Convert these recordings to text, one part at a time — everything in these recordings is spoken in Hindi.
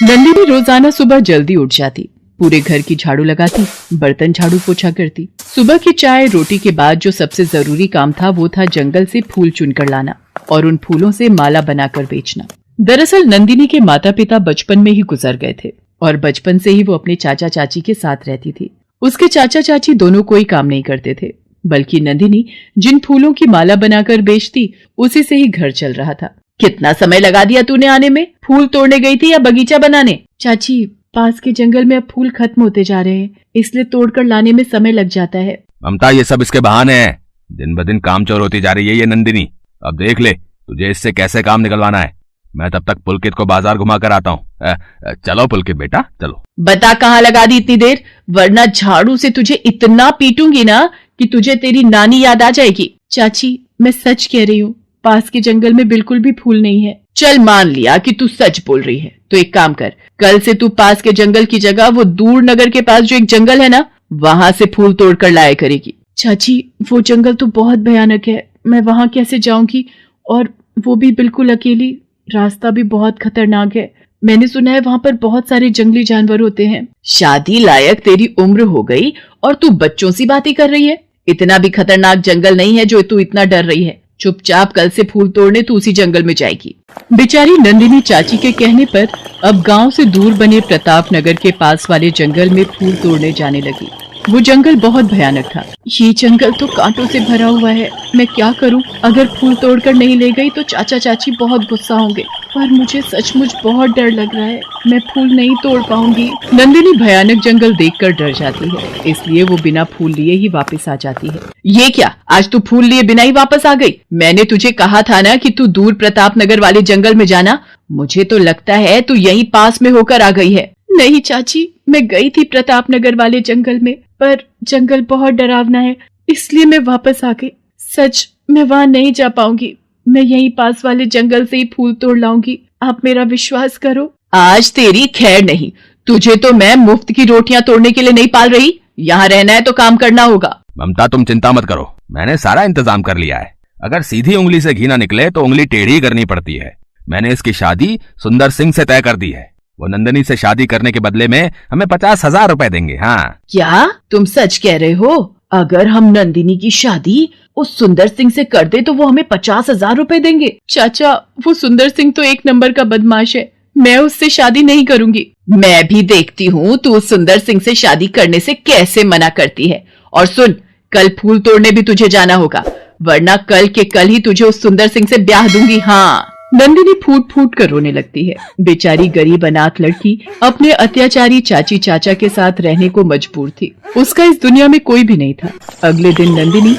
नंदिनी रोजाना सुबह जल्दी उठ जाती, पूरे घर की झाड़ू लगाती, बर्तन झाड़ू पोछा करती। सुबह की चाय रोटी के बाद जो सबसे जरूरी काम था वो था जंगल से फूल चुनकर लाना और उन फूलों से माला बनाकर बेचना। दरअसल नंदिनी के माता पिता बचपन में ही गुजर गए थे और बचपन से ही वो अपने चाचा चाची के साथ रहती थी। उसके चाचा चाची दोनों कोई काम नहीं करते थे, बल्कि नंदिनी जिन फूलों की माला बनाकर बेचती उसी से ही घर चल रहा था। कितना समय लगा दिया तूने आने में? फूल तोड़ने गई थी या बगीचा बनाने? चाची, पास के जंगल में अब फूल खत्म होते जा रहे हैं, इसलिए तोड़कर लाने में समय लग जाता है। ममता, ये सब इसके बहाने हैं। दिन ब दिन काम चोर होती जा रही है ये नंदिनी। अब देख ले तुझे इससे कैसे काम निकलवाना है। मैं तब तक पुलकित को बाजार घुमा कर आता हूँ। चलो पुलकित बेटा, चलो। बता कहाँ लगा दी इतनी देर, वरना झाड़ू से तुझे इतना पीटूंगी ना कि तुझे तेरी नानी याद आ जाएगी। चाची, मैं सच कह रही हूँ, पास के जंगल में बिल्कुल भी फूल नहीं है। चल मान लिया कि तू सच बोल रही है, तो एक काम कर, कल से तू पास के जंगल की जगह वो दूर नगर के पास जो एक जंगल है ना, वहां से फूल तोड़ कर लाया करेगी। चाची, वो जंगल तो बहुत भयानक है, मैं वहां कैसे जाऊंगी? और वो भी बिल्कुल अकेली, रास्ता भी बहुत खतरनाक है। मैंने सुना है वहां पर बहुत सारे जंगली जानवर होते हैं। शादी लायक तेरी उम्र हो गई और तू बच्चों सी बातें कर रही है। इतना भी खतरनाक जंगल नहीं है जो तू इतना डर रही है। चुपचाप कल से फूल तोड़ने तू उसी जंगल में जाएगी। बेचारी नंदिनी चाची के कहने पर अब गांव से दूर बने प्रताप नगर के पास वाले जंगल में फूल तोड़ने जाने लगी। वो जंगल बहुत भयानक था। ये जंगल तो कांटों से भरा हुआ है, मैं क्या करूं? अगर फूल तोड़कर नहीं ले गई तो चाचा चाची बहुत गुस्सा होंगे, पर मुझे सचमुच बहुत डर लग रहा है, मैं फूल नहीं तोड़ पाऊंगी। नंदिनी भयानक जंगल देखकर डर जाती है, इसलिए वो बिना फूल लिए ही वापस आ जाती है। ये क्या, आज तू फूल लिए बिना ही वापस आ गई? मैंने तुझे कहा था ना कि तू दूर प्रताप नगर वाले जंगल में जाना। मुझे तो लगता है तू यहीं पास में होकर आ गई है। नहीं चाची, मैं गई थी प्रताप नगर वाले जंगल में, पर जंगल बहुत डरावना है, इसलिए मैं वापस आ गई। सच, मैं वहाँ नहीं जा पाऊंगी, मैं यहीं पास वाले जंगल से ही फूल तोड़ लाऊंगी, आप मेरा विश्वास करो। आज तेरी खैर नहीं, तुझे तो मैं मुफ्त की रोटियां तोड़ने के लिए नहीं पाल रही, यहाँ रहना है तो काम करना होगा। ममता, तुम चिंता मत करो, मैंने सारा इंतजाम कर लिया है। अगर सीधी उंगली से घी ना निकले तो उंगली टेढ़ी करनी पड़ती है। मैंने इसकी शादी सुंदर सिंह से तय कर दी है। वो नंदिनी से शादी करने के बदले में हमें 50,000 रुपए देंगे। हाँ। क्या तुम सच कह रहे हो? अगर हम नंदिनी की शादी उस सुंदर सिंह से कर दे तो वो हमें 50,000 रुपए देंगे? चाचा, वो सुंदर सिंह तो एक नंबर का बदमाश है, मैं उससे शादी नहीं करूंगी। मैं भी देखती हूँ तू उस सुंदर सिंह से शादी करने से कैसे मना करती है। और सुन, कल फूल तोड़ने भी तुझे जाना होगा, वरना कल के कल ही तुझे उस सुंदर सिंह से ब्याह दूंगी। हाँ। नंदिनी फूट फूट कर रोने लगती है। बेचारी गरीब अनाथ लड़की अपने अत्याचारी चाची चाचा के साथ रहने को मजबूर थी, उसका इस दुनिया में कोई भी नहीं था। अगले दिन नंदिनी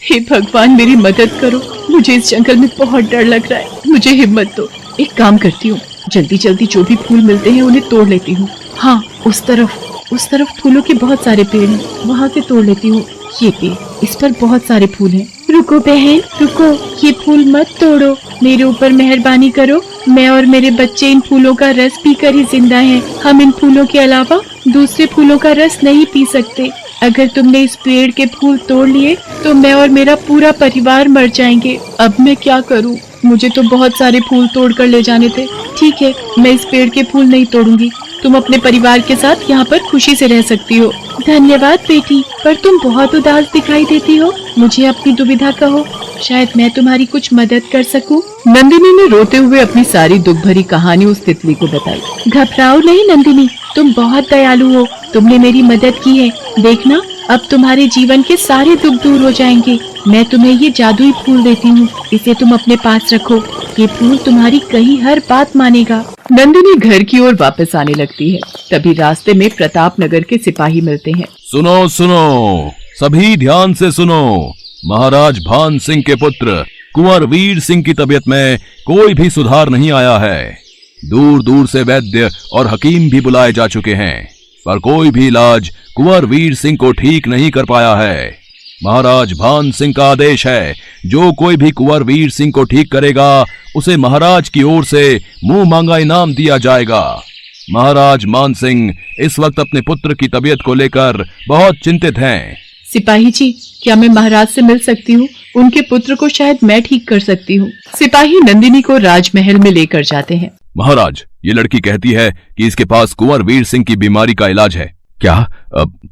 हे भगवान मेरी मदद करो, मुझे इस जंगल में बहुत डर लग रहा है, मुझे हिम्मत दो। एक काम करती हूँ, जल्दी जल्दी जो भी फूल मिलते हैं उन्हें तोड़ लेती हूँ। हाँ, उस तरफ फूलों के बहुत सारे पेड़ हैं, वहाँ से तोड़ लेती हूँ। ये पेड़, इस पर बहुत सारे फूल हैं। रुको बहन, रुको, ये फूल मत तोड़ो, मेरे ऊपर मेहरबानी करो, मैं और मेरे बच्चे इन फूलों का रस पीकर ही जिंदा हैं। हम इन फूलों के अलावा दूसरे फूलों का रस नहीं पी सकते। अगर तुमने इस पेड़ के फूल तोड़ लिए तो मैं और मेरा पूरा परिवार मर जाएंगे। अब मैं क्या करूं? मुझे तो बहुत सारे फूल तोड़ कर ले जाने थे। ठीक है, मैं इस पेड़ के फूल नहीं तोड़ूंगी, तुम अपने परिवार के साथ यहाँ पर खुशी से रह सकती हो। धन्यवाद बेटी, पर तुम बहुत उदास दिखाई देती हो, मुझे अपनी दुविधा कहो, शायद मैं तुम्हारी कुछ मदद कर सकूं। नंदिनी ने रोते हुए अपनी सारी दुख भरी कहानी उस तितली को बताई। घबराओ नहीं नंदिनी, तुम बहुत दयालु हो, तुमने मेरी मदद की है, देखना अब तुम्हारे जीवन के सारे दुख दूर हो जाएंगे। मैं तुम्हें ये जादुई फूल देती हूँ, इसे तुम अपने पास रखो, ये फूल तुम्हारी कही हर बात मानेगा। नंदिनी घर की ओर वापस आने लगती है, तभी रास्ते में प्रताप नगर के सिपाही मिलते हैं। सुनो सुनो, सभी ध्यान से सुनो। महाराज भान सिंह के पुत्र कुंवर वीर सिंह की तबीयत में कोई भी सुधार नहीं आया है। दूर दूर से वैद्य और हकीम भी बुलाए जा चुके हैं, पर कोई भी इलाज कुंवर वीर सिंह को ठीक नहीं कर पाया है। महाराज भान सिंह का आदेश है, जो कोई भी कुंवर वीर सिंह को ठीक करेगा उसे महाराज की ओर से मुंह मांगा इनाम दिया जाएगा। महाराज मान सिंह इस वक्त अपने पुत्र की तबीयत को लेकर बहुत चिंतित हैं। सिपाही जी, क्या मैं महाराज से मिल सकती हूँ? उनके पुत्र को शायद मैं ठीक कर सकती हूँ। सिपाही नंदिनी को राजमहल में लेकर जाते हैं। महाराज, ये लड़की कहती है कि इसके पास कुंवर वीर सिंह की बीमारी का इलाज है। क्या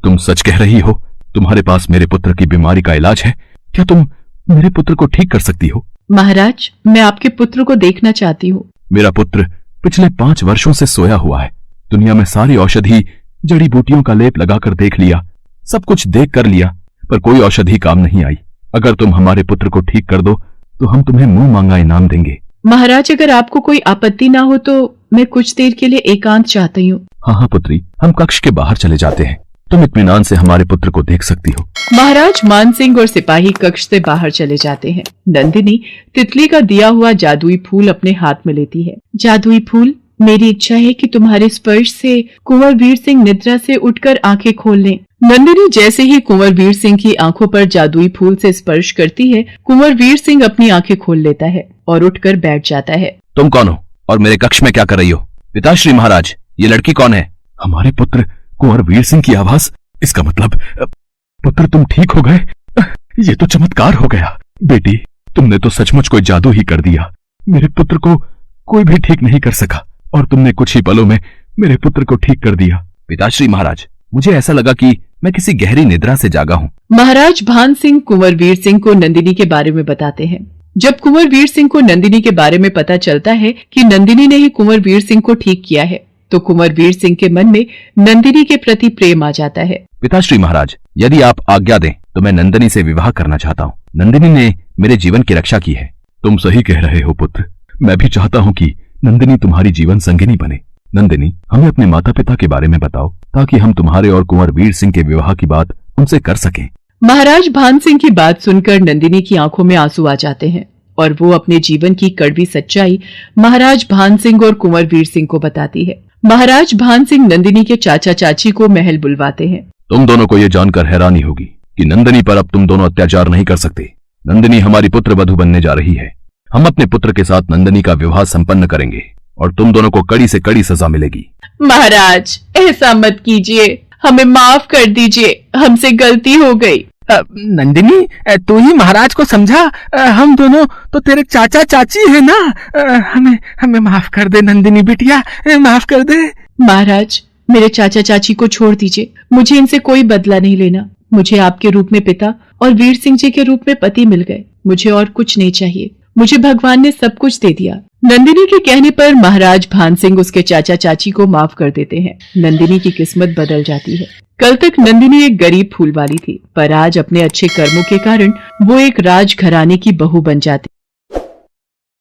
तुम सच कह रही हो? तुम्हारे पास मेरे पुत्र की बीमारी का इलाज है? क्या तुम मेरे पुत्र को ठीक कर सकती हो? महाराज, मैं आपके पुत्र को देखना चाहती हूँ। मेरा पुत्र पिछले 5 वर्षों से सोया हुआ है। दुनिया में सारी औषधि, जड़ी बूटियों का लेप लगाकर देख लिया, सब कुछ देख कर लिया, पर कोई औषधि काम नहीं आई। अगर तुम हमारे पुत्र को ठीक कर दो तो हम तुम्हें मुंह मांगा इनाम देंगे। महाराज, अगर आपको कोई आपत्ति ना हो तो मैं कुछ देर के लिए एकांत चाहती हूँ। हाँ पुत्री, हम कक्ष के बाहर चले जाते हैं। तुम इत्मीनान से हमारे पुत्र को देख सकती हो। महाराज मानसिंह और सिपाही कक्ष से बाहर चले जाते हैं। नंदिनी तितली का दिया हुआ जादुई फूल अपने हाथ में लेती है। जादुई फूल, मेरी इच्छा है कि तुम्हारे स्पर्श से कुंवर वीर सिंह निद्रा से उठकर आंखें खोल लें। नंदिनी जैसे ही कुंवर वीर सिंह की आंखों पर जादुई फूल से स्पर्श करती है, कुंवर वीर सिंह अपनी आंखें खोल लेता है और उठकर बैठ जाता है। तुम कौन हो और मेरे कक्ष में क्या कर रही हो? पिताश्री महाराज, ये लड़की कौन है? हमारे पुत्र कुंवर वीर सिंह की आवाज। इसका मतलब पुत्र तुम ठीक हो गए? ये तो चमत्कार हो गया। बेटी, तुमने तो सचमुच कोई जादू ही कर दिया। मेरे पुत्र को कोई भी ठीक नहीं कर सका और तुमने कुछ ही पलों में मेरे पुत्र को ठीक कर दिया। पिताश्री महाराज, मुझे ऐसा लगा कि मैं किसी गहरी निद्रा से जागा हूँ। महाराज भान सिंह कुंवर वीर सिंह को नंदिनी के बारे में बताते हैं। जब कुंवर वीर सिंह को नंदिनी के बारे में पता चलता है कि नंदिनी ने ही कुंवर वीर सिंह को ठीक किया है, तो कुंवर वीर सिंह के मन में नंदिनी के प्रति प्रेम आ जाता है। पिताश्री महाराज, यदि आप आज्ञा दें तो मैं नंदिनी से विवाह करना चाहता हूँ। नंदिनी ने मेरे जीवन की रक्षा की है। तुम सही कह रहे हो पुत्र, मैं भी चाहता हूँ कि नंदिनी तुम्हारी जीवन संगिनी बने। नंदिनी, हमें अपने माता पिता के बारे में बताओ ताकि हम तुम्हारे और कुंवर वीर सिंह के विवाह की बात उनसे कर सकें। महाराज भान सिंह की बात सुनकर नंदिनी की आंखों में आंसू आ जाते हैं और वो अपने जीवन की कड़वी सच्चाई महाराज भान सिंह और कुंवर वीर सिंह को बताती है। महाराज भान सिंह नंदिनी के चाचा चाची को महल बुलवाते हैं। तुम दोनों को यह जानकर हैरानी होगी कि नंदिनी पर अब तुम दोनों अत्याचार नहीं कर सकते। नंदिनी हमारी पुत्र वधू बनने जा रही है। हम अपने पुत्र के साथ नंदिनी का विवाह संपन्न करेंगे और तुम दोनों को कड़ी से कड़ी सजा मिलेगी। महाराज, ऐसा मत कीजिए, हमें माफ कर दीजिए, हमसे गलती हो गई। नंदिनी, तू ही महाराज को समझा। हम दोनों तो तेरे चाचा चाची है ना। हमें माफ कर दे नंदिनी बिटिया, माफ कर दे। महाराज, मेरे चाचा चाची को छोड़ दीजिए। मुझे इनसे कोई बदला नहीं लेना। मुझे आपके रूप में पिता और वीर सिंह जी के रूप में पति मिल गए। मुझे और कुछ नहीं चाहिए। मुझे भगवान ने सब कुछ दे दिया। नंदिनी के कहने पर महाराज भान सिंह उसके चाचा चाची को माफ कर देते हैं। नंदिनी की किस्मत बदल जाती है। कल तक नंदिनी एक गरीब फूल वाली थी, पर आज अपने अच्छे कर्मों के कारण वो एक राजघराने की बहू बन जाती।